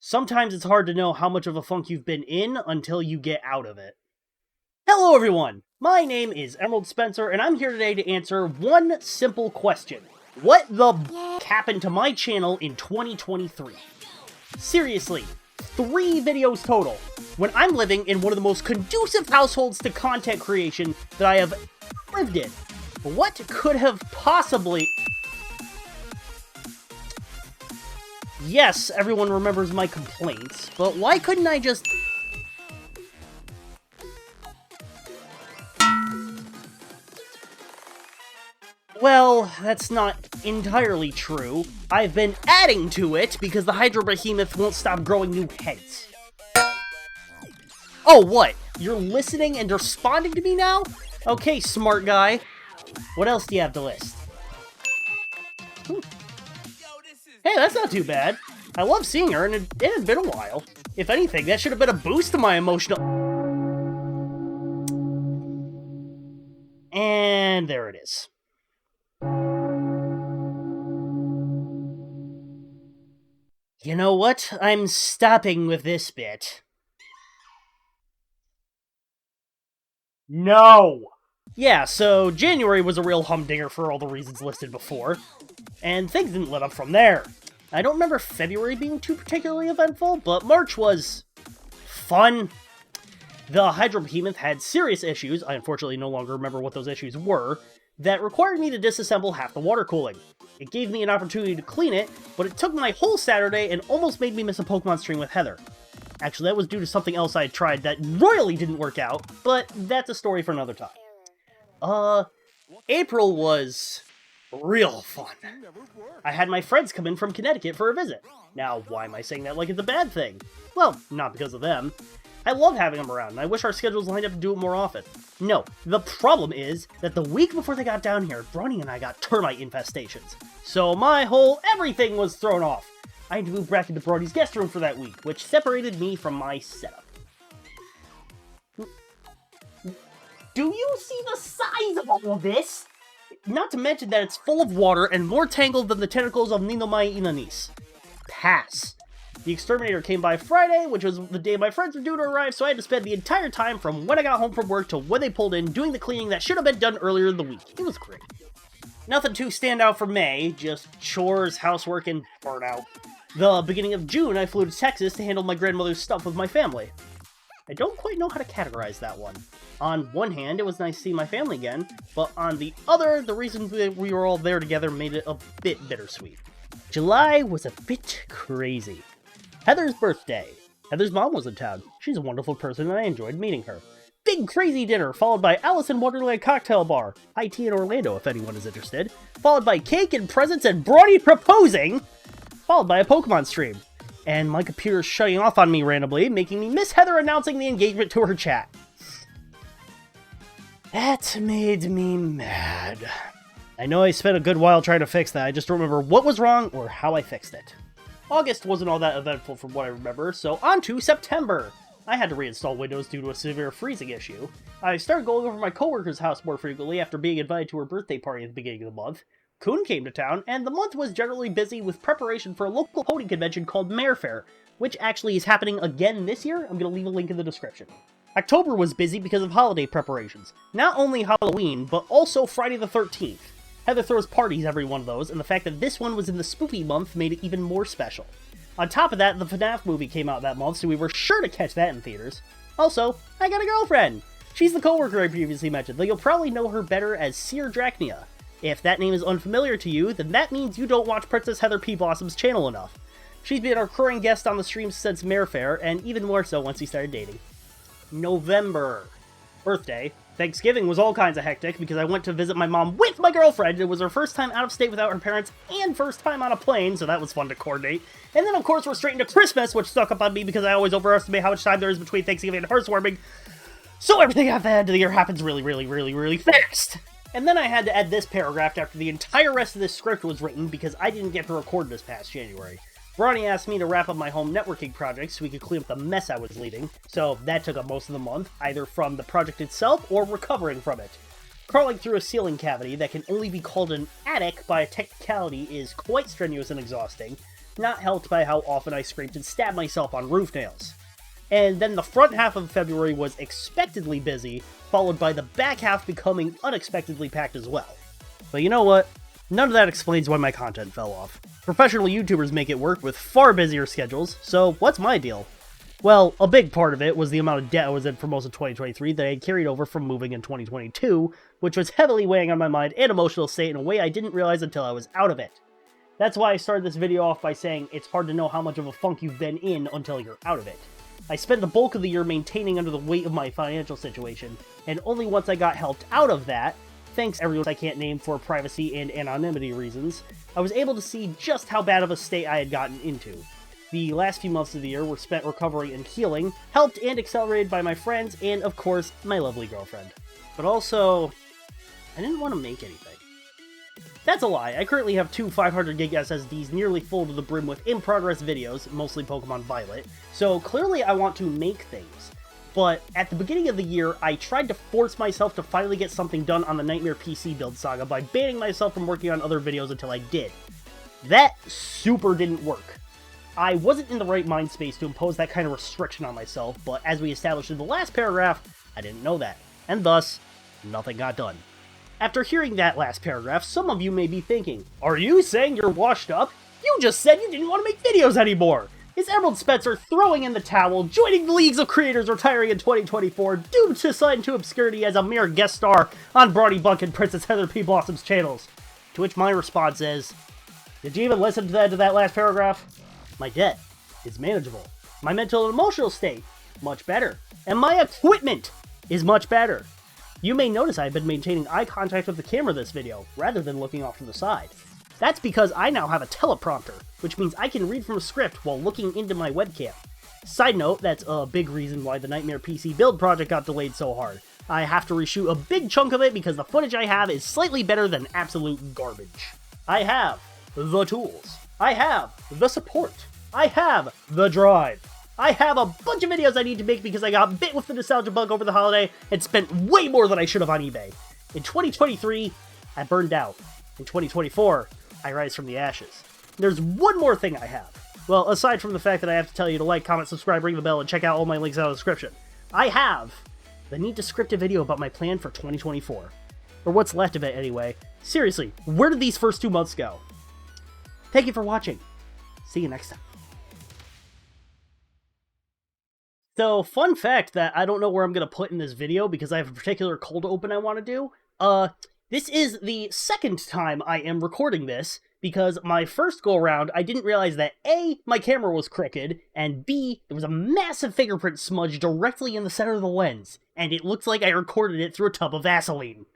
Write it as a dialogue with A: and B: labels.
A: Sometimes it's hard to know how much of a funk you've been in until you get out of it. Hello everyone, my name is EmeraldSpencer, and I'm here today to answer one simple question. What the happened to my channel in 2023? Seriously, 3 videos total, when I'm living in one of the most conducive households to content creation that I have lived in. What could have possibly... Yes, everyone remembers my complaints, but why couldn't I just... Well, that's not entirely true. I've been adding to it because the Hydro Behemoth won't stop growing new heads. Oh, what? You're listening and responding to me now? Okay, smart guy. What else do you have to list? Hey, that's not too bad. I love seeing her, and it has been a while. If anything, that should have been a boost to my emotional... And there it is. You know what? I'm stopping with this bit. No! Yeah, so January was a real humdinger for all the reasons listed before, and things didn't let up from there. I don't remember February being too particularly eventful, but March was... fun. The Hydro Behemoth had serious issues, I unfortunately no longer remember what those issues were, that required me to disassemble half the water cooling. It gave me an opportunity to clean it, but it took my whole Saturday and almost made me miss a Pokemon stream with Heather. Actually, that was due to something else I had tried that royally didn't work out, but that's a story for another time. April was real fun. I had my friends come in from Connecticut for a visit. Now, why am I saying that like it's a bad thing? Well, not because of them. I love having them around, and I wish our schedules lined up to do it more often. No, the problem is that the week before they got down here, Bronny and I got termite infestations. So my whole everything was thrown off. I had to move back into Bronny's guest room for that week, which separated me from my setup. Do you see the size of all of this? Not to mention that it's full of water and more tangled than the tentacles of Ninomai Inanis. Pass. The exterminator came by Friday, which was the day my friends were due to arrive, so I had to spend the entire time from when I got home from work to when they pulled in doing the cleaning that should have been done earlier in the week. It was great. Nothing too stand out for May, just chores, housework, and burnout. The beginning of June, I flew to Texas to handle my grandmother's stuff with my family. I don't quite know how to categorize that one. On one hand, it was nice to see my family again, but on the other, the reason we were all there together made it a bit bittersweet. July was a bit crazy. Heather's birthday. Heather's mom was in town. She's a wonderful person and I enjoyed meeting her. Big crazy dinner, followed by Alice in Wonderland Cocktail Bar. IT in Orlando if anyone is interested. Followed by cake and presents and Bronny proposing. Followed by a Pokemon stream. And my computer's shutting off on me randomly, making me miss Heather announcing the engagement to her chat. That made me mad. I know I spent a good while trying to fix that, I just don't remember what was wrong or how I fixed it. August wasn't all that eventful from what I remember, so on to September! I had to reinstall Windows due to a severe freezing issue. I started going over my coworker's house more frequently after being invited to her birthday party at the beginning of the month. Kun came to town, and the month was generally busy with preparation for a local pony convention called Mare Fair, which actually is happening again this year. I'm going to leave a link in the description. October was busy because of holiday preparations. Not only Halloween, but also Friday the 13th. Heather throws parties every one of those, and the fact that this one was in the spooky month made it even more special. On top of that, the FNAF movie came out that month, so we were sure to catch that in theaters. Also, I got a girlfriend! She's the coworker I previously mentioned, though you'll probably know her better as Seer Drachnia. If that name is unfamiliar to you, then that means you don't watch Princess Heather P. Blossom's channel enough. She's been a recurring guest on the streams since Mare Fair, and even more so once we started dating. November. Birthday. Thanksgiving was all kinds of hectic because I went to visit my mom with my girlfriend. It was her first time out of state without her parents and first time on a plane, so that was fun to coordinate. And then, of course, we're straight into Christmas, which stuck up on me because I always overestimate how much time there is between Thanksgiving and housewarming. So everything at the end of the year happens really fast. And then I had to add this paragraph after the entire rest of this script was written because I didn't get to record this past January. Bronny asked me to wrap up my home networking project so we could clean up the mess I was leaving, so that took up most of the month, either from the project itself or recovering from it. Crawling through a ceiling cavity that can only be called an attic by a technicality is quite strenuous and exhausting, not helped by how often I scraped and stabbed myself on roof nails. And then the front half of February was expectedly busy, followed by the back half becoming unexpectedly packed as well. But you know what? None of that explains why my content fell off. Professional YouTubers make it work with far busier schedules, so what's my deal? Well, a big part of it was the amount of debt I was in for most of 2023 that I had carried over from moving in 2022, which was heavily weighing on my mind and emotional state in a way I didn't realize until I was out of it. That's why I started this video off by saying it's hard to know how much of a funk you've been in until you're out of it. I spent the bulk of the year maintaining under the weight of my financial situation, and only once I got helped out of that, thanks to everyone I can't name for privacy and anonymity reasons, I was able to see just how bad of a state I had gotten into. The last few months of the year were spent recovering and healing, helped and accelerated by my friends, and of course, my lovely girlfriend. But also, I didn't want to make anything. That's a lie. I currently have two 500GB SSDs nearly full to the brim with in-progress videos, mostly Pokemon Violet, so clearly I want to make things. But at the beginning of the year, I tried to force myself to finally get something done on the Nightmare PC build saga by banning myself from working on other videos until I did. That super didn't work. I wasn't in the right mind space to impose that kind of restriction on myself, but as we established in the last paragraph, I didn't know that, and thus, nothing got done. After hearing that last paragraph, some of you may be thinking, are you saying you're washed up? You just said you didn't want to make videos anymore! Is EmeraldSpencer throwing in the towel, joining the leagues of creators retiring in 2024, doomed to slide into obscurity as a mere guest star on Brawny Bunk and Princess Heather P. Blossom's channels? To which my response is, did you even listen to the end of that last paragraph? My debt is manageable. My mental and emotional state, much better. And my equipment is much better. You may notice I've been maintaining eye contact with the camera this video, rather than looking off to the side. That's because I now have a teleprompter, which means I can read from a script while looking into my webcam. Side note, that's a big reason why the Nightmare PC build project got delayed so hard. I have to reshoot a big chunk of it because the footage I have is slightly better than absolute garbage. I have the tools. I have the support. I have the drive. I have a bunch of videos I need to make because I got bit with the nostalgia bug over the holiday and spent way more than I should have on eBay. In 2023, I burned out. In 2024, I rise from the ashes. There's one more thing I have. Well, aside from the fact that I have to tell you to like, comment, subscribe, ring the bell, and check out all my links in the description. I have the need to script a video about my plan for 2024. Or what's left of it anyway. Seriously, where did these first 2 months go? Thank you for watching. See you next time. So, fun fact that I don't know where I'm going to put in this video because I have a particular cold open I want to do. This is the second time I am recording this because my first go-around, I didn't realize that A, my camera was crooked, and B, there was a massive fingerprint smudge directly in the center of the lens, and it looked like I recorded it through a tub of Vaseline.